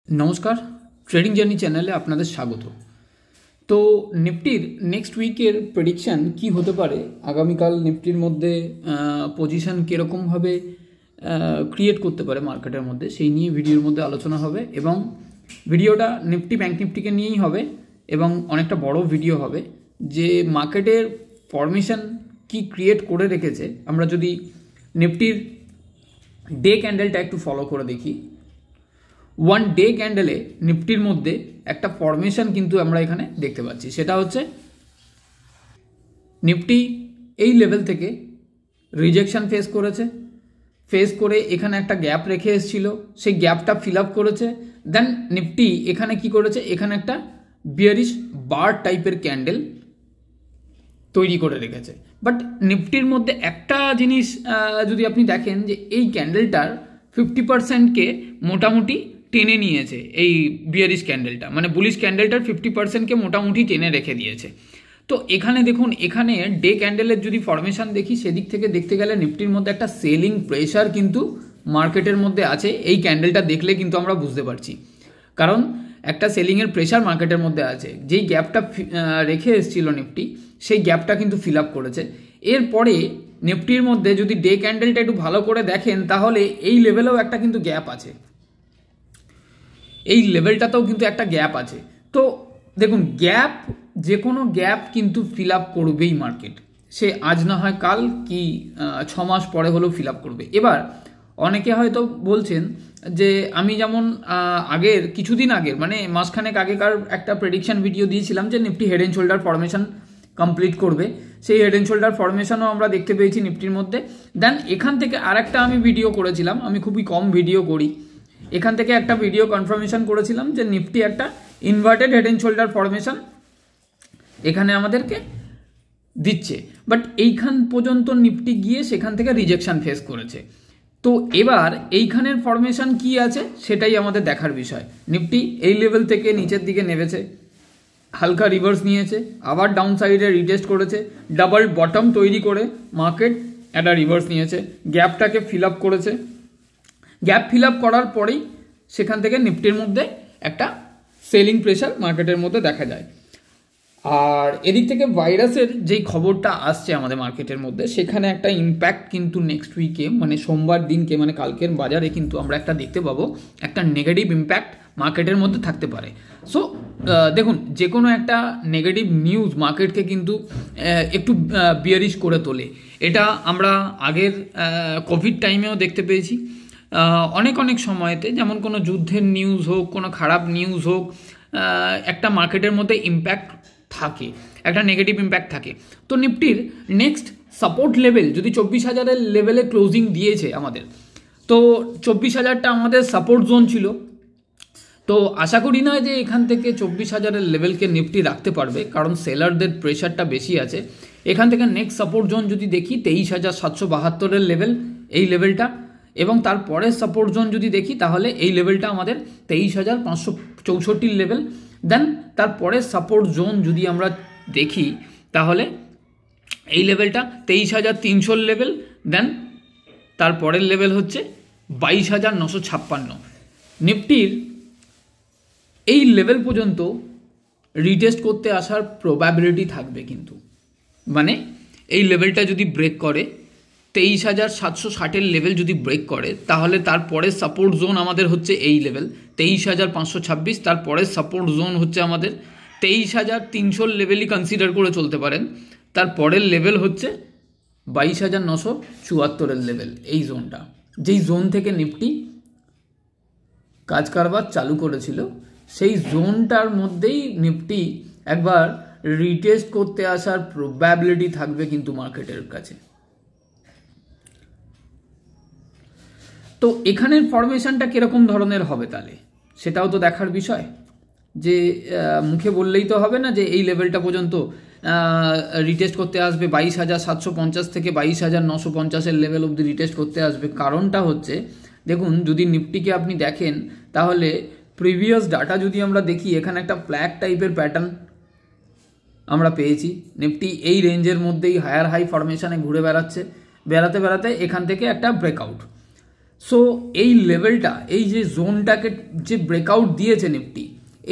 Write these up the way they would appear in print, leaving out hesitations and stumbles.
नमस्कार trading journey चैनले आपनादेर स्वागत। तो निफ्टिर नेक्स्ट उइकेर प्रेडिक्शन की होते पारे, आगामीकाल निफ्टिर मध्य पजिशन किरकम भावे क्रिएट करते पारे मार्केटेर मध्य सेई निये भिडियोर मध्य आलोचना होबे एबं भिडियोटा निफ्टी बैंक निफ्टिके नियेई होबे एबं अनेकटा बड़ो भिडियो होबे जे मार्केटेर फर्मेशन की क्रिएट करे रेखेछे। आमरा जोदि निफ्टिर डे कैंडलटा एकटु फलो करे देखी, वन डे कैंडले निफ्टिर मध्य एक फर्मेशन किन्तु आमरा एखाने देखते पाচ্ছি, सेटा होच्छे निफ्टी এই लेवल থেকে रिजेक्शन फेस করেছে, फेस করে এখানে একটা গ্যাপ রেখে এসেছিল, সেই গ্যাপটা ফিল আপ করেছে। দেন নিফটি এখানে কি করেছে, এখানে একটা বিয়ারিশ বার টাইপের ক্যান্ডেল তৈরি করে রেখেছে। বাট নিফটির মধ্যে একটা জিনিস যদি আপনি দেখেন যে এই ক্যান্ডেলটার 50% কে মোটামুটি টেনে নিয়েছে, এই বিয়ারিশ ক্যান্ডেলটা মানে বুলিশ ক্যান্ডেলটার 50% কে মোটামুটি টেনে রেখে দিয়েছে। তো এখানে দেখুন, এখানে ডে ক্যান্ডেলের যদি ফরমেশন দেখি সেদিক থেকে দেখতে গেলে নিফটির মধ্যে একটা সেলিং প্রেশার কিন্তু মার্কেটের মধ্যে আছে। এই ক্যান্ডেলটা দেখলে কিন্তু আমরা বুঝতে পারছি, কারণ একটা সেলিংয়ের প্রেশার মার্কেটের মধ্যে আছে। যেই গ্যাপটা রেখে এসেছিল নিফটি, সেই গ্যাপটা কিন্তু ফিল আপ করেছে। এরপরে নিফটির মধ্যে যদি ডে ক্যান্ডেলটা একটু ভালো করে দেখেন তাহলে এই লেভেলেও একটা কিন্তু গ্যাপ আছে, এই লেভেলটাতেও কিন্তু একটা গ্যাপ আছে। তো দেখুন, গ্যাপ যে কোনো গ্যাপ কিন্তু ফিল আপ করবেই মার্কেট, সে আজ না হয় কাল কি 6 মাস পরে হলেও ফিল আপ করবে। এবার অনেকে হয়তো বলছেন যে আমি যেমন আগের কিছুদিন আগের মানে মাসখানেক আগেকার একটা প্রেডিকশন ভিডিও দিয়েছিলাম যে Nifty head and shoulder formation complete করবে, সেই হেড এন্ড শোল্ডার ফরমেশনও আমরা দেখতে পেয়েছি নিফটির মধ্যে। দেন এখান থেকে আরেকটা আমি ভিডিও করেছিলাম, আমি খুবই কম ভিডিও করি, এখান থেকে একটা ভিডিও কনফার্মেশন করেছিলাম যে নিফটি একটা inverted head and shoulder formation এখানে আমাদেরকে দিচ্ছে। বাট এইখান পর্যন্ত নিফটি গিয়ে সেখান থেকে রিজেকশন ফেস করেছে। তো এবার এইখানের ফরমেশন কি আছে সেটাই আমাদের দেখার বিষয়। নিফটি এই লেভেল থেকে নিচের দিকে নেমেছে, হালকা রিভার্স নিয়েছে, আবার ডাউন সাইডে রিটেস্ট করেছে, ডাবল বটম তৈরি করে মার্কেট একটা রিভার্স নিয়েছে, গ্যাপটাকে ফিল আপ করেছে। গ্যাপ ফিল আপ করার পরেই সেখান থেকে নিফটির মধ্যে একটা সেলিং প্রেশার মার্কেটের মধ্যে দেখা যায়। আর এদিক থেকে ভাইরাসের যেই খবরটা আসছে আমাদের মার্কেটের মধ্যে, সেখানে একটা ইম্প্যাক্ট কিন্তু নেক্সট উইকে মানে সোমবার দিনকে মানে কালকের বাজারে কিন্তু আমরা একটা দেখতে পাবো, একটা নেগেটিভ ইম্প্যাক্ট মার্কেটের মধ্যে থাকতে পারে। সো দেখুন, যে কোনো একটা নেগেটিভ নিউজ মার্কেটকে কিন্তু একটু বিয়ারিশ করে তোলে। এটা আমরা আগের কোভিড টাইমেও দেখতে পেয়েছি। অনেক সময়তে যেমন কোনো যুদ্ধের নিউজ হোক, কোনো খারাপ নিউজ হোক, একটা মার্কেটের মধ্যে ইম্প্যাক্ট থাকে, একটা নেগেটিভ ইম্প্যাক্ট থাকে। তো নিফটির নেক্সট সাপোর্ট লেভেল যদি 24,000-এর লেভেলে ক্লোজিং দিয়েছে আমাদের, তো 24,000টা আমাদের সাপোর্ট জোন ছিল। তো আশা করি না যে এখান থেকে 24,000-এর লেভেলকে নিফটি রাখতে পারবে, কারণ সেলারদের প্রেশারটা বেশি আছে। এখান থেকে নেক্সট সাপোর্ট জোন যদি দেখি 23,772-এর লেভেল, এই লেভেলটা, এবং তারপরের সাপোর্ট জোন যদি দেখি তাহলে এই লেভেলটা আমাদের 23,564 লেভেল। দেন তারপরের সাপোর্ট জোন যদি আমরা দেখি তাহলে এই লেভেলটা 23,300 লেভেল। দেন তারপরের লেভেল হচ্ছে 22,956। নিফটির এই লেভেল পর্যন্ত রিটেস্ট করতে আসার প্রবাবিলিটি থাকবে, কিন্তু মানে এই লেভেলটা যদি ব্রেক করে 23,760-এর লেভেল যদি ব্রেক করে তাহলে তারপরের সাপোর্ট জোন আমাদের হচ্ছে এই লেভেল 23,526। তারপরের সাপোর্ট জোন হচ্ছে আমাদের 23,300 লেভেলই কনসিডার করে চলতে পারেন। তারপরের লেভেল হচ্ছে 22,974-এর লেভেল, এই জোনটা, যেই জোন থেকে নিফটি কাজ কারবার চালু করেছিল, সেই জোনটার মধ্যেই নিফটি একবার রিটেস্ট করতে আসার প্রবাবিলিটি থাকবে কিন্তু মার্কেটের কাছে। তো এখানের ফরমেশনটা কীরকম ধরনের হবে তাহলে সেটাও তো দেখার বিষয়। যে মুখে বললেই তো হবে না যে এই লেভেলটা পর্যন্ত রিটেস্ট করতে আসবে, 22,750 থেকে 22,950-এর লেভেল অবধি রিটেস্ট করতে আসবে। কারণটা হচ্ছে, দেখুন, যদি নিফটিকে আপনি দেখেন তাহলে প্রিভিয়াস ডাটা যদি আমরা দেখি, এখানে একটা ফ্ল্যাগ টাইপের প্যাটার্ন আমরা পেয়েছি। নিফটি এই রেঞ্জের মধ্যেই হায়ার হাই ফরমেশনে ঘুরে বেড়াতে এখান থেকে একটা ব্রেকআউট। সো এই লেভেলটা, এই যে জোনটাকে যে ব্রেকআউট দিয়েছে নিফটি,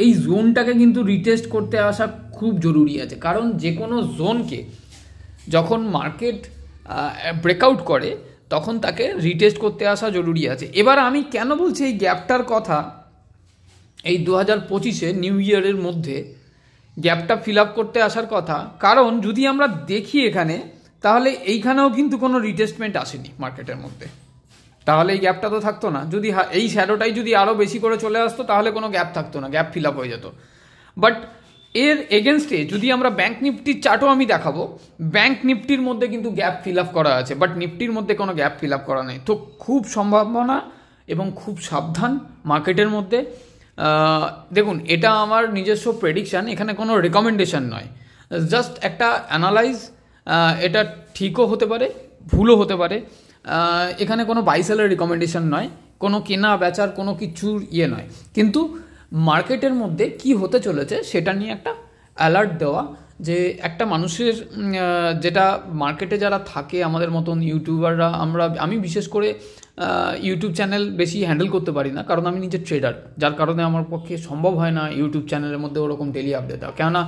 এই জোনটাকে কিন্তু রিটেস্ট করতে আসা খুব জরুরি আছে। কারণ যে কোনো জোনকে যখন মার্কেট ব্রেকআউট করে তখন তাকে রিটেস্ট করতে আসা জরুরি আছে। এবার আমি কেন বলছি এই গ্যাপটার কথা, এই 2025-এ নিউ ইয়ারের মধ্যে গ্যাপটা ফিল আপ করতে আসার কথা, কারণ যদি আমরা দেখি এখানে, তাহলে এইখানেও কিন্তু কোনো রিটেস্টমেন্ট আসেনি মার্কেটের মধ্যে, তাহলে এই গ্যাপটা তো থাকতো না। যদি এই শ্যাডোটাই যদি আরও বেশি করে চলে আসতো তাহলে কোনো গ্যাপ থাকতো না, গ্যাপ ফিল আপ হয়ে যেত। বাট এর এগেনস্টে যদি আমরা ব্যাঙ্ক নিফটির চার্টও আমি দেখাবো, ব্যাঙ্ক নিফটির মধ্যে কিন্তু গ্যাপ ফিল আপ করা আছে, বাট নিফটির মধ্যে কোনো গ্যাপ ফিল আপ করা নেই। তো খুব সম্ভাবনা এবং খুব সাবধান মার্কেটের মধ্যে। দেখুন, এটা আমার নিজস্ব প্রেডিকশান, এখানে কোনো রেকমেন্ডেশন নয়, জাস্ট একটা অ্যানালাইজ। এটা ঠিকও হতে পারে, ভুলও হতে পারে। এখানে কোনো বাই সেলের রিকমেন্ডেশন নয়, কোনো কেনা বেচার কোনো কিছুর ইয়ে নয়, কিন্তু মার্কেটের মধ্যে কি হতে চলেছে সেটা নিয়ে একটা অ্যালার্ট দেওয়া, যে একটা মানুষের যেটা মার্কেটে যারা থাকে আমাদের মতন ইউটিউবাররা, আমি বিশেষ করে ইউটিউব চ্যানেল বেশি হ্যান্ডেল করতে পারি না, কারণ আমি নিজে ট্রেডার, যার কারণে আমার পক্ষে সম্ভব হয় না ইউটিউব চ্যানেলের মধ্যে ওরকম ডেলি আপডেট দেওয়া। কেননা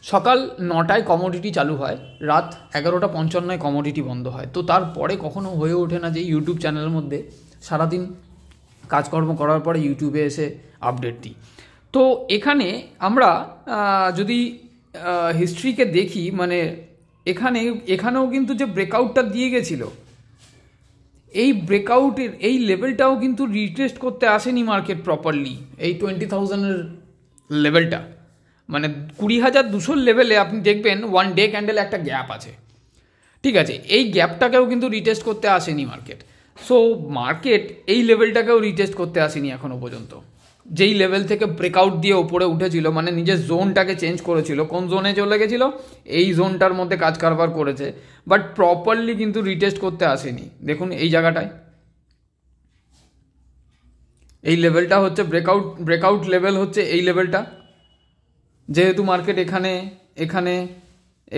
সকাল 9টায় কমোডিটি চালু হয়, রাত 11:55 কমোডিটি বন্ধ হয়। তো তারপরে কখনো হয়ে ওঠে না যে ইউটিউব চ্যানেলের মধ্যে সারাদিন কাজকর্ম করার পরে ইউটিউবে এসে আপডেট দিই। তো আমরা যদি হিস্ট্রিকে দেখি, মানে এখানেও কিন্তু যে ব্রেকআউটটা দিয়ে গেছিলো, এই ব্রেকআউটের এই লেভেলটাও কিন্তু রিটেস্ট করতে আসেনি মার্কেট প্রপারলি। এই 20,000-এর লেভেলটা, মানে 20,200 লেভেলে আপনি দেখবেন 1 ডে ক্যান্ডেল একটা গ্যাপ আছে, ঠিক আছে, এই গ্যাপটাকেও কিন্তু রিটেস্ট করতে আসেনি মার্কেট। সো মার্কেট এই লেভেলটাকেও রিটেস্ট করতে আসেনি এখনও পর্যন্ত, যেই লেভেল থেকে ব্রেকআউট দিয়ে ওপরে উঠেছিল, মানে নিজের জোনটাকে চেঞ্জ করেছিল। কোন জোনে চলে গেছিলো? এই জোনটার মধ্যে কাজ কারবার করেছে, বাট প্রপারলি কিন্তু রিটেস্ট করতে আসেনি। দেখুন এই জায়গাটায়, এই লেভেলটা হচ্ছে ব্রেকআউট লেভেল হচ্ছে এই লেভেলটা। যেহেতু মার্কেট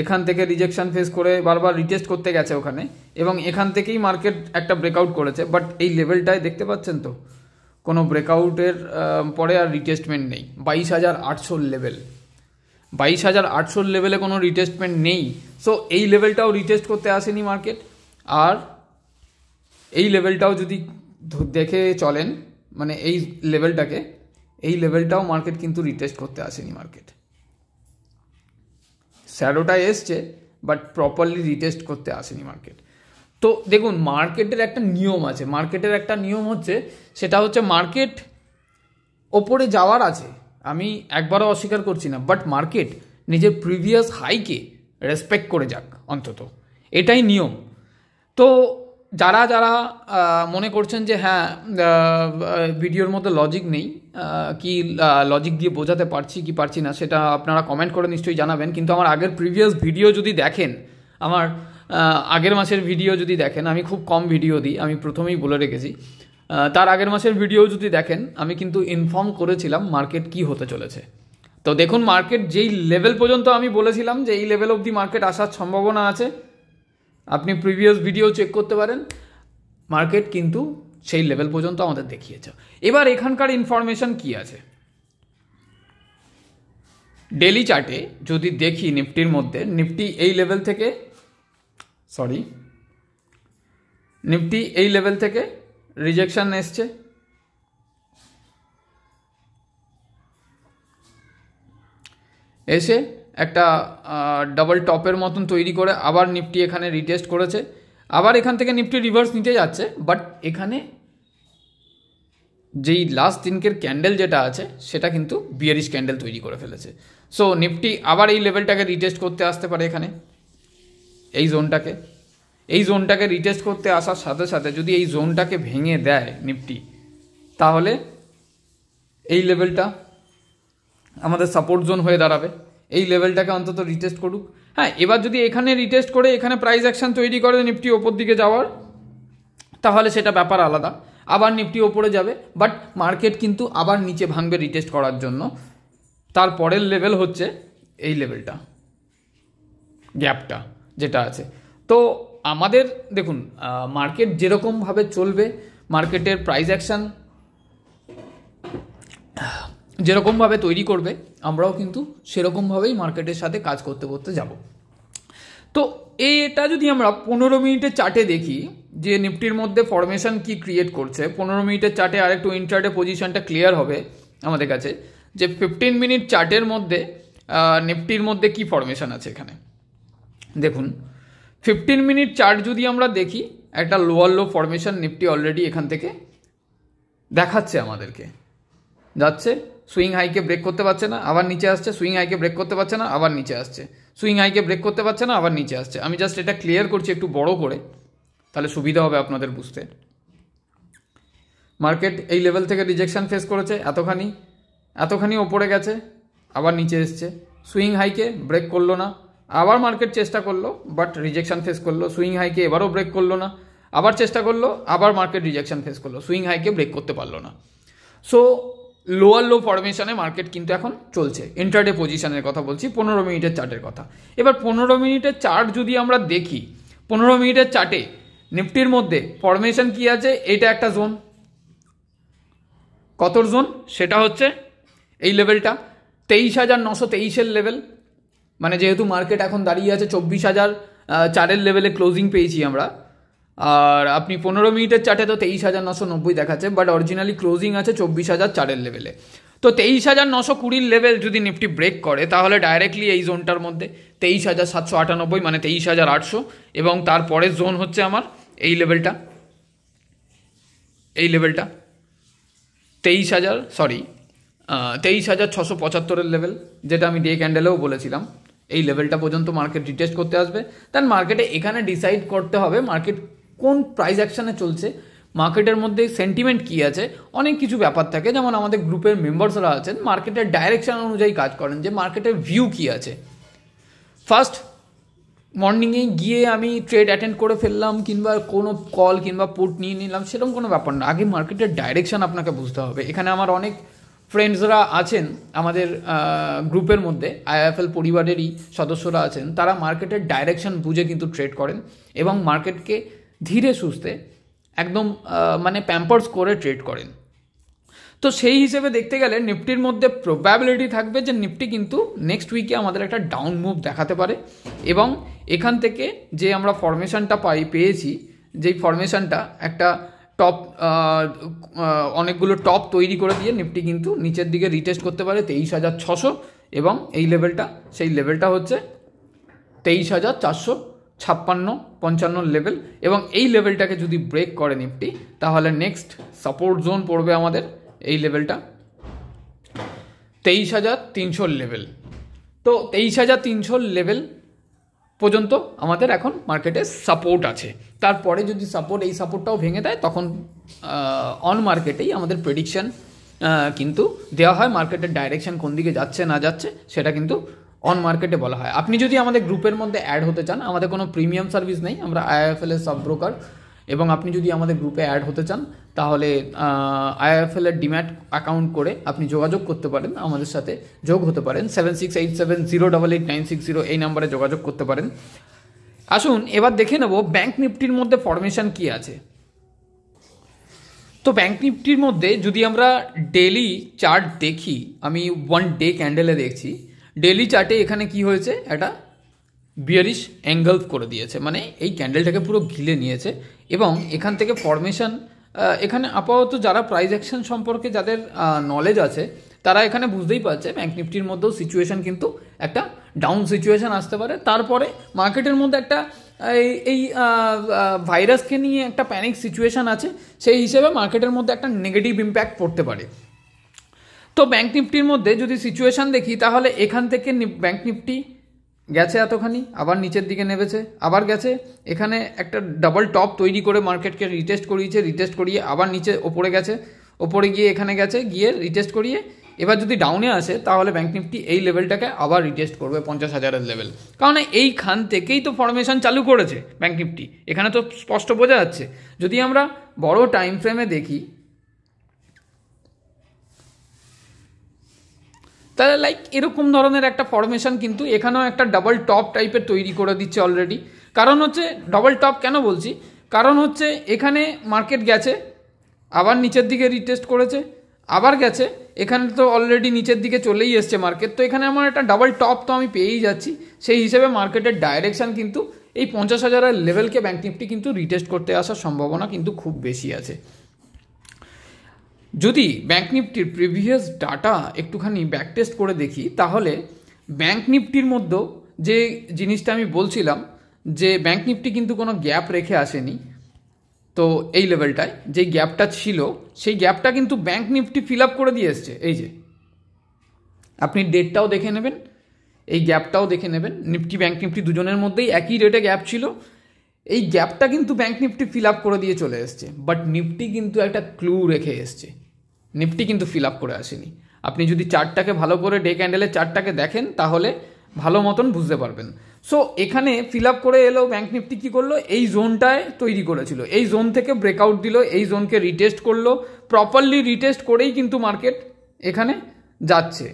এখান থেকে রিজেকশন ফেস করে বারবার রিটেস্ট করতে গেছে ওখানে, এবং এখান থেকেই মার্কেট একটা ব্রেকআউট করেছে, বাট এই লেভেলটায় দেখতে পাচ্ছেন তো কোনো ব্রেকআউটের পরে আর রিটেস্টমেন্ট নেই। 22,800 লেভেল, 22,800 লেভেলে কোনো রিটেস্টমেন্ট নেই। সো এই লেভেলটাও রিটেস্ট করতে আসেনি মার্কেট, আর এই লেভেলটাও যদি দেখে চলেন, মানে এই লেভেলটাও মার্কেট কিন্তু রিটেস্ট করতে আসেনি মার্কেট। শ্যাডোটা এসছে, বাট প্রপারলি রিটেস্ট করতে আসেনি মার্কেট। তো দেখুন, মার্কেটের একটা নিয়ম আছে, হচ্ছে সেটা হচ্ছে মার্কেট ওপরে যাওয়ার আছে, আমি একবারও অস্বীকার করছি না, বাট মার্কেট নিজের প্রিভিয়াস হাইকে রেসপেক্ট করে যাক অন্তত, এটাই নিয়ম। তো যারা মনে করছেন যে হ্যাঁ ভিডিওর মধ্যে লজিক নেই, কি লজিক দিয়ে বোঝাতে পারছি কি পারছি না, সেটা আপনারা কমেন্ট করে নিশ্চয়ই জানাবেন। কিন্তু আমার আগের প্রিভিয়াস ভিডিও যদি দেখেন, আমার আগের মাসের ভিডিও যদি দেখেন, আমি খুব কম ভিডিও দিই, আমি প্রথমেই বলে রেখেছি। তার আগের মাসের ভিডিও যদি দেখেন, আমি কিন্তু ইনফর্ম করেছিলাম মার্কেট কি হতে চলেছে। তো দেখুন, মার্কেট যেই লেভেল পর্যন্ত আমি বলেছিলাম যে এই লেভেল অবধি মার্কেট আসার সম্ভাবনা আছে, আপনি প্রিভিয়াস ভিডিও চেক করতে পারেন, মার্কেট কিন্তু সেই লেভেল পর্যন্ত আমাদের দেখিয়েছে। এবার এখানকার ইনফরমেশন কি আছে, ডেলি চার্টে যদি দেখি নিফটির মধ্যে, নিফটি এই লেভেল থেকে রিজেকশন এসছে, এসে একটা ডাবল টপের মতন তৈরি করে আবার নিফটি এখানে রিটেস্ট করেছে, আবার এখান থেকে নিফটি রিভার্স নিতে যাচ্ছে, বাট এখানে যেই লাস্ট দিনকের ক্যান্ডেল যেটা আছে সেটা কিন্তু বিয়ারিশ ক্যান্ডেল তৈরি করে ফেলেছে। সো নিফটি আবার এই লেভেলটাকে রিটেস্ট করতে আসতে পারে, এখানে এই জোনটাকে রিটেস্ট করতে আসার সাথে সাথে যদি এই জোনটাকে ভেঙে দেয় নিফটি, তাহলে এই লেভেলটা আমাদের সাপোর্ট জোন হয়ে দাঁড়াবে। এই লেভেলটাকে অন্তত রিটেস্ট করুক। হ্যাঁ, এবার যদি এখানে রিটেস্ট করে এখানে প্রাইস অ্যাকশন তৈরি করে নিফটি ওপর দিকে যাওয়ার, তাহলে সেটা ব্যাপার আলাদা, আবার নিফটি ওপরে যাবে, বাট মার্কেট কিন্তু আবার নিচে ভাঙবে রিটেস্ট করার জন্য। তারপরের লেভেল হচ্ছে এই লেভেলটা, গ্যাপটা যেটা আছে। তো আমাদের দেখুন, মার্কেট যেরকমভাবে চলবে, মার্কেটের প্রাইস অ্যাকশন যেরকমভাবে তৈরি করবে আমরাও কিন্তু সেরকমভাবেই মার্কেটের সাথে কাজ করতে করতে যাব। তো এটা যদি আমরা 15 মিনিটের চার্টে দেখি যে নিফটির মধ্যে ফরমেশন কি ক্রিয়েট করছে, 15 মিনিটের চার্টে আরেকটু ইন্ট্রাডে পজিশনটা ক্লিয়ার হবে আমাদের কাছে যে 15 মিনিট চার্টের মধ্যে নিফটির মধ্যে কি ফরমেশন আছে। এখানে দেখুন 15 মিনিট চার্ট যদি আমরা দেখি একটা লোয়ার লো ফরমেশন নিফটি অলরেডি এখান থেকে দেখাচ্ছে আমাদেরকে, যাচ্ছে সুইং হাইকে ব্রেক করতে পারছে না, আবার নিচে আসছে, সুইং হাইকে ব্রেক করতে পারছে না, আবার নিচে আসছে, সুইং হাইকে ব্রেক করতে পারছে না, আবার নিচে আসছে। আমি জাস্ট এটা ক্লিয়ার করছি একটু বড় করে, তাহলে সুবিধা হবে আপনাদের বুঝতে। মার্কেট এই লেভেল থেকে রিজেকশন ফেস করেছে, এতখানি ওপরে গেছে, আবার নিচে এসছে, সুইং হাইকে ব্রেক করলো না, আবার মার্কেট চেষ্টা করলো বাট রিজেকশন ফেস করলো, সুইং হাইকে এবারও ব্রেক করলো না, আবার চেষ্টা করলো, আবার মার্কেট রিজেকশন ফেস করলো, সুইং হাইকে ব্রেক করতে পারলো না। সো লোয়ার লো ফরমেশনে মার্কেট কিন্তু এখন চলছে। ইন্ট্রাডে পজিশনের কথা বলছি, 15 মিনিটের চার্টের কথা। এবার 15 মিনিটের চার্ট যদি আমরা দেখি, 15 মিনিটের চার্টে নিফটির মধ্যে ফরমেশন কি আছে, এটা একটা জোন, কত জোন, সেটা হচ্ছে এই লেভেলটা 23,923-এর লেভেল, মানে যেহেতু মার্কেট এখন দাঁড়িয়ে আছে 24,004-এর লেভেলে ক্লোজিং পেয়েছি আমরা, আর আপনি 15 মিনিটের চার্টে তো 23,990 দেখাচ্ছে, বাট অরিজিনালি ক্লোজিং আছে 24,004-এর লেভেলে। তো 23,920-র লেভেল যদি নিফটি ব্রেক করে তাহলে ডাইরেক্টলি এই জোনটার মধ্যে 23,798 মানে 23,800, এবং তারপরের জোন হচ্ছে আমার এই লেভেলটা, 23,675-এর লেভেল, যেটা আমি ডে ক্যান্ডেলেও বলেছিলাম। এই লেভেলটা পর্যন্ত মার্কেট রিটেস্ট করতে আসবে। তার মার্কেটে এখানে ডিসাইড করতে হবে মার্কেট কোন প্রাইস অ্যাকশানে চলছে, মার্কেটের মধ্যে সেন্টিমেন্ট কী আছে, অনেক কিছু ব্যাপার থাকে। যেমন আমাদের গ্রুপের মেম্বার্সরা আছেন মার্কেটের ডাইরেকশন অনুযায়ী কাজ করেন, যে মার্কেটের ভিউ কী আছে। ফার্স্ট মর্নিংয়ে গিয়ে আমি ট্রেড অ্যাটেন্ড করে ফেললাম কিংবা কোনো কল কিংবা পুট নিয়ে নিলাম, সেরকম কোনো ব্যাপার না। আগে মার্কেটের ডাইরেকশন আপনাকে বুঝতে হবে। এখানে আমার অনেক ফ্রেন্ডসরা আছেন আমাদের গ্রুপের মধ্যে, আইএফএল পরিবারেরই সদস্যরা আছেন, তারা মার্কেটের ডাইরেকশন বুঝে কিন্তু ট্রেড করেন এবং মার্কেটকে ধীরে সুস্থে একদম মানে প্যাম্পার্স করে ট্রেড করেন। তো সেই হিসেবে দেখতে গেলে নিফটির মধ্যে প্রবাবিলিটি থাকবে যে নিফটি কিন্তু নেক্সট উইকে আমাদের একটা ডাউন মুভ দেখাতে পারে, এবং এখান থেকে যে আমরা ফরমেশনটা পেয়েছি, যেই ফরমেশনটা একটা টপ অনেকগুলো টপ তৈরি করে দিয়ে নিফটি কিন্তু নিচের দিকে রিটেস্ট করতে পারে 23,600, এবং এই লেভেলটা সেই লেভেলটা হচ্ছে 23,456-55 লেভেল, এবং এই লেভেলটাকে যদি ব্রেক করে নিফটি তাহলে নেক্সট সাপোর্ট জোন পড়বে আমাদের এই লেভেলটা 23,300 লেভেল। তো 23,300 লেভেল পর্যন্ত আমাদের এখন মার্কেটে সাপোর্ট আছে। তারপরে যদি এই সাপোর্টটাও ভেঙে দেয় তখন অন মার্কেটেই আমাদের প্রেডিকশন কিন্তু দেওয়া হয়, মার্কেটের ডাইরেকশন কোন দিকে যাচ্ছে না যাচ্ছে সেটা কিন্তু অন মার্কেটে বলা হয়। আপনি যদি আমাদের গ্রুপের মধ্যে অ্যাড হতে চান, আমাদের কোনো প্রিমিয়াম সার্ভিস নেই, আমরা আইএফএল-এর সাব ব্রোকার, এবং আপনি যদি আমাদের গ্রুপে অ্যাড হতে চান তাহলে আইএফএল-এর ডিম্যাট অ্যাকাউন্ট করে আপনি যোগাযোগ করতে পারেন, আমাদের সাথে যোগ হতে পারেন। 7687088960 এই নাম্বারে যোগাযোগ করতে পারেন। আসুন এবার দেখে নেব ব্যাঙ্ক নিফটির মধ্যে ফরমেশন কি আছে। তো ব্যাঙ্ক নিফটির মধ্যে যদি আমরা ডেলি চার্ট দেখি, আমি 1 ডে ক্যান্ডেলে দেখছি, ডেলি চার্টে এখানে কি হয়েছে, একটা বিয়ারিশ অ্যাঙ্গেলফ করে দিয়েছে, মানে এই ক্যান্ডেলটাকে পুরো গিলে নিয়েছে, এবং এখান থেকে ফরমেশন এখানে আপাতত যারা প্রাইস অ্যাকশন সম্পর্কে যাদের নলেজ আছে তারা এখানে বুঝতেই পারছে ব্যাঙ্ক নিফটির মধ্যেও সিচুয়েশন কিন্তু একটা ডাউন সিচুয়েশন আসতে পারে। তারপরে মার্কেটের মধ্যে একটা এই ভাইরাসকে নিয়ে একটা প্যানিক সিচুয়েশন আছে, সেই হিসেবে মার্কেটের মধ্যে একটা নেগেটিভ ইম্প্যাক্ট পড়তে পারে। তো ব্যাঙ্ক নিফটির মধ্যে যদি সিচুয়েশন দেখি তাহলে এখান থেকে ব্যাঙ্ক নিফটি গেছে এতখানি, আবার নিচের দিকে নেমেছে, আবার গেছে, এখানে একটা ডাবল টপ তৈরি করে মার্কেটকে রিটেস্ট করিয়ে আবার নিচে ওপরে গেছে, ওপরে গিয়ে এখানে গেছে, গিয়ে রিটেস্ট করিয়ে এবার যদি ডাউনে আসে তাহলে ব্যাঙ্ক নিফটি এই লেভেলটাকে আবার রিটেস্ট করবে 50,000-এর লেভেল, কারণ এইখান থেকেই তো ফরমেশন চালু করেছে ব্যাঙ্ক নিফটি, এখানে তো স্পষ্ট বোঝা যাচ্ছে। যদি আমরা বড় টাইম ফ্রেমে দেখি তাহলে এরকম ধরনের একটা ফরমেশন কিন্তু এখানেও একটা ডাবল টপ টাইপের তৈরি করে দিচ্ছে অলরেডি। কারণ হচ্ছে ডাবল টপ কেন বলছি, কারণ হচ্ছে এখানে মার্কেট গেছে, আবার নিচের দিকে রিটেস্ট করেছে, আবার গেছে, এখানে তো অলরেডি নিচের দিকে চলেই এসছে মার্কেট। তো এখানে আমার একটা ডাবল টপ তো আমি পেয়েই যাচ্ছি। সেই হিসেবে মার্কেটের ডাইরেকশান কিন্তু এই 50,000-এর লেভেলকে ব্যাঙ্ক নিফটি কিন্তু রিটেস্ট করতে আসার সম্ভাবনা কিন্তু খুব বেশি আছে। যদি ব্যাঙ্ক নিফটির প্রিভিয়াস ডাটা একটুখানি ব্যাকটেস্ট করে দেখি, তাহলে ব্যাঙ্ক নিফটির মধ্যেও যে জিনিসটা আমি বলছিলাম যে ব্যাঙ্ক নিফটি কিন্তু কোনো গ্যাপ রেখে আসেনি। তো এই লেভেলটায় যে গ্যাপটা ছিল সেই গ্যাপটা কিন্তু ব্যাঙ্ক নিফটি ফিল আপ করে দিয়ে এসছে। এই যে আপনি ডেটটাও দেখে নেবেন, এই গ্যাপটাও দেখে নেবেন, নিফটি ব্যাঙ্ক নিফটি দুজনের মধ্যেই একই রেটে গ্যাপ ছিল। এই গ্যাপটা কিন্তু ব্যাঙ্ক নিফটি ফিল আপ করে দিয়ে চলে এসছে, বাট নিফটি কিন্তু একটা ক্লু রেখে এসছে, নিফটি কিন্তু ফিল আপ করে আসেনি। আপনি যদি চার্টটাকে ভালো করে ডে ক্যান্ডেলের চার্টটাকে দেখেন তাহলে ভালো মতন বুঝতে পারবেন। সো এখানে ফিল আপ করে এলো, ব্যাঙ্ক নিফটি কী করলো, এই জোনটায় তৈরি করেছিল, এই জোন থেকে ব্রেকআউট দিল, এই জোনকে রিটেস্ট করলো, প্রপারলি রিটেস্ট করেই কিন্তু মার্কেট এখানে যাচ্ছে।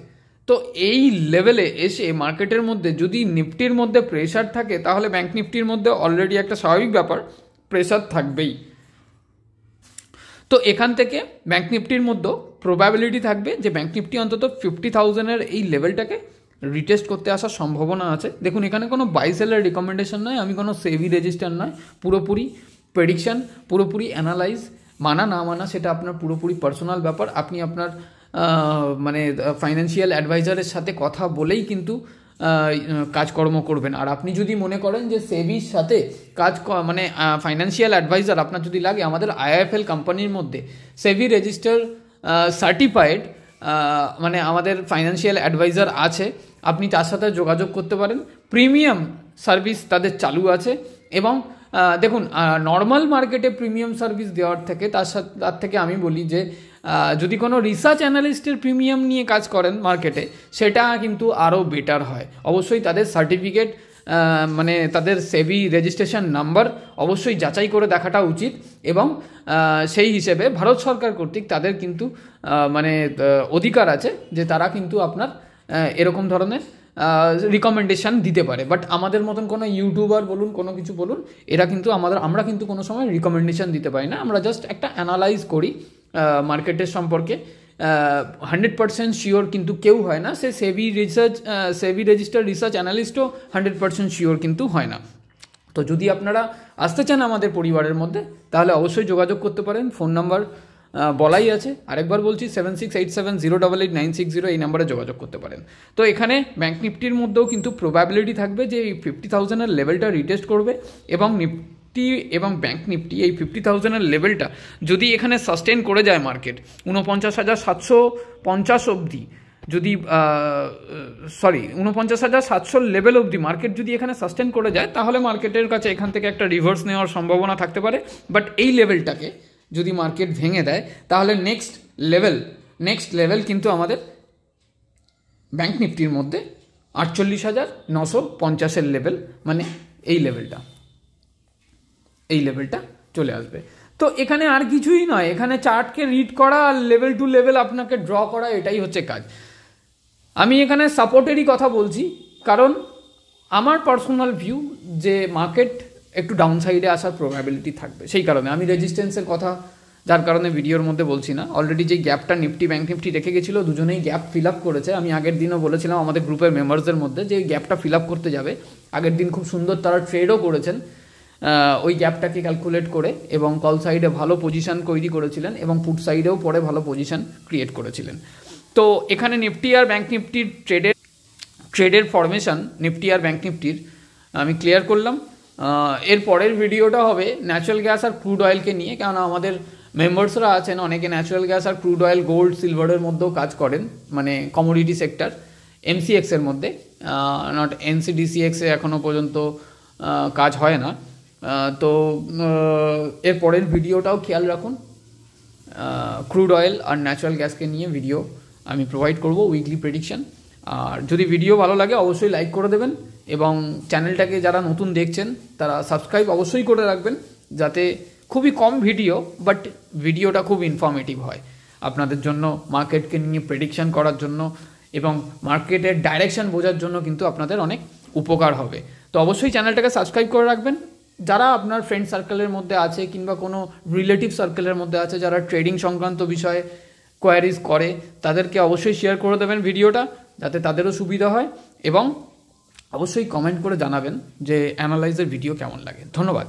তো এই লেভেলে এসে মার্কেটের মধ্যে যদি নিফটির মধ্যে প্রেশার থাকে, তাহলে ব্যাঙ্ক নিফটির মধ্যে অলরেডি একটা স্বাভাবিক ব্যাপার প্রেশার থাকবেই। তো এখান থেকে ব্যাঙ্ক নিফটির মধ্যেও প্রবাবিলিটি থাকবে যে ব্যাঙ্ক নিফটি অন্তত 50,000-এর এই লেভেলটাকে রিটেস্ট করতে আসার সম্ভাবনা আছে। দেখুন এখানে কোনো বাই সেলের রিকমেন্ডেশন নয়, আমি কোনো সেবি রেজিস্টার নয়, পুরোপুরি প্রেডিকশান, পুরোপুরি অ্যানালাইজ, মানা না মানা সেটা আপনার পুরোপুরি পার্সোনাল ব্যাপার। আপনি আপনার মানে ফাইন্যান্সিয়াল অ্যাডভাইজারের সাথে কথা বলেই কিন্তু কাজকর্ম করবেন। আর আপনি যদি মনে করেন যে সেবির সাথে মানে ফাইন্যান্সিয়াল অ্যাডভাইজার আপনার যদি লাগে, আমাদের আইএফএল কোম্পানির মধ্যে সেবি রেজিস্টার সার্টিফাইড মানে আমাদের ফাইন্যান্সিয়াল অ্যাডভাইজার আছে, আপনি তার সাথে যোগাযোগ করতে পারেন। প্রিমিয়াম সার্ভিস তাদের চালু আছে। এবং দেখুন নর্মাল মার্কেটে প্রিমিয়াম সার্ভিস দেওয়ার থেকে তার থেকে আমি বলি যে যদি কোনো রিসার্চ অ্যানালিস্টের প্রিমিয়াম নিয়ে কাজ করেন মার্কেটে, সেটা কিন্তু আরও বেটার হয়। অবশ্যই তাদের সার্টিফিকেট মানে তাদের সেবি রেজিস্ট্রেশন নাম্বার অবশ্যই যাচাই করে দেখাটা উচিত। এবং সেই হিসেবে ভারত সরকার কর্তৃক তাদের কিন্তু মানে অধিকার আছে যে তারা কিন্তু আপনার এরকম ধরনের রিকমেন্ডেশান দিতে পারে। বাট আমাদের মতন কোনো ইউটিউবার বলুন, কোনো কিছু বলুন, এরা কিন্তু আমরা কিন্তু কোনো সময় রিকমেন্ডেশান দিতে পারি না। আমরা জাস্ট একটা অ্যানালাইজ করি মার্কেটের সম্পর্কে। 100% শিওর কিন্তু কেউ হয় না, সে সেবি রেজিস্টার্ড রিসার্চ অ্যানালিস্টও 100% শিওর কিন্তু হয় না। তো যদি আপনারা আসতে চান আমাদের পরিবারের মধ্যে, তাহলে অবশ্যই যোগাযোগ করতে পারেন। ফোন নাম্বার বলাই আছে, আরেকবার বলছি 7687088960, এই নাম্বারে যোগাযোগ করতে পারেন। তো এখানে ব্যাঙ্ক নিফটির মধ্যেও কিন্তু প্রবাবিলিটি থাকবে যে এই 50,000-এর লেভেলটা রিটেস্ট করবে। এবং নিফটি এবং ব্যাঙ্ক নিফটি এই 50,000-এর লেভেলটা যদি এখানে সাস্টেন করে যায় মার্কেট 49,750 অবধি, যদি 49,700 লেভেল অবধি মার্কেট যদি এখানে সাস্টেন করে যায়, তাহলে মার্কেটের কাছে এখান থেকে একটা রিভার্স নেওয়ার সম্ভাবনা থাকতে পারে। বাট এই লেভেলটাকে যদি মার্কেট ভেঙে দেয়, তাহলে নেক্সট লেভেল কিন্তু আমাদের ব্যাঙ্ক নিফটির মধ্যে 48,950-এর লেভেল, মানে এই লেভেলটা চলে আসবে। তো এখানে আর কিছুই নয়, এখানে চার্টকে রিড করা আর লেভেল টু লেভেল আপনাকে ড্র করা, এটাই হচ্ছে কাজ। আমি এখানে সাপোর্টেরই কথা বলছি, কারণ আমার পার্সোনাল ভিউ যে মার্কেট একটু ডাউন সাইডে আসার প্রবাবিলিটি থাকবে। সেই কারণে আমি রেজিস্ট্যান্সের কথা যার কারণে ভিডিওর মধ্যে বলছি না। অলরেডি যে গ্যাপটা নিফটি ব্যাঙ্ক নিফটি রেখে গেছিলো, দুজনেই গ্যাপ ফিল আপ করেছে। আমি আগের দিনও বলেছিলাম আমাদের গ্রুপের মেম্বারসদের মধ্যে যে গ্যাপটা ফিল আপ করতে যাবে। আগের দিন খুব সুন্দর তারা ট্রেডও করেছেন ওই গ্যাপটাকে ক্যালকুলেট করে, এবং কল সাইডে ভালো পজিশান তৈরি করেছিলেন এবং পুট সাইডেও পরে ভালো পজিশান ক্রিয়েট করেছিলেন। তো এখানে নিফটি আর ব্যাঙ্ক নিফটির ট্রেডের ফরমেশন নিফটি আর ব্যাঙ্ক নিফটির আমি ক্লিয়ার করলাম। এর পরের ভিডিওটা হবে ন্যাচারাল গ্যাস আর ক্রুড অয়েলকে নিয়ে, কেননা আমাদের মেম্বার্সরা আছেন অনেকে ন্যাচারাল গ্যাস আর ক্রুড অয়েল, গোল্ড, সিলভারের মধ্যেও কাজ করেন, মানে কমোডিটি সেক্টর এমসিএক্সের মধ্যে, নট এনসিডিসিএক্সে এখনও পর্যন্ত কাজ হয় না। তো এর পরের ভিডিওটাও খেয়াল রাখুন, ক্রুড অয়েল আর ন্যাচারাল গ্যাসকে নিয়ে ভিডিও আমি প্রোভাইড করব, উইকলি প্রেডিকশন। আর যদি ভিডিও ভালো লাগে অবশ্যই লাইক করে দেবেন, এবং চ্যানেলটাকে যারা নতুন দেখছেন তারা সাবস্ক্রাইব অবশ্যই করে রাখবেন, যাতে খুবই কম ভিডিও বাট ভিডিওটা খুব ইনফরমেটিভ হয় আপনাদের জন্য, মার্কেটকে নিয়ে প্রেডিকশন করার জন্য এবং মার্কেটের ডাইরেকশন বোঝার জন্য কিন্তু আপনাদের অনেক উপকার হবে। তো অবশ্যই চ্যানেলটাকে সাবস্ক্রাইব করে রাখবেন। যারা আপনার ফ্রেন্ড সার্কেলের মধ্যে আছে কিংবা কোনো রিলেটিভ সার্কেলের মধ্যে আছে যারা ট্রেডিং সংক্রান্ত বিষয়ে কোয়ারিজ করে, তাদেরকে অবশ্যই শেয়ার করে দেবেন ভিডিওটা, যাতে তাদেরও সুবিধা হয়, এবং অবশ্যই কমেন্ট করে জানাবেন যে অ্যানালাইজের ভিডিও কেমন লাগে। ধন্যবাদ।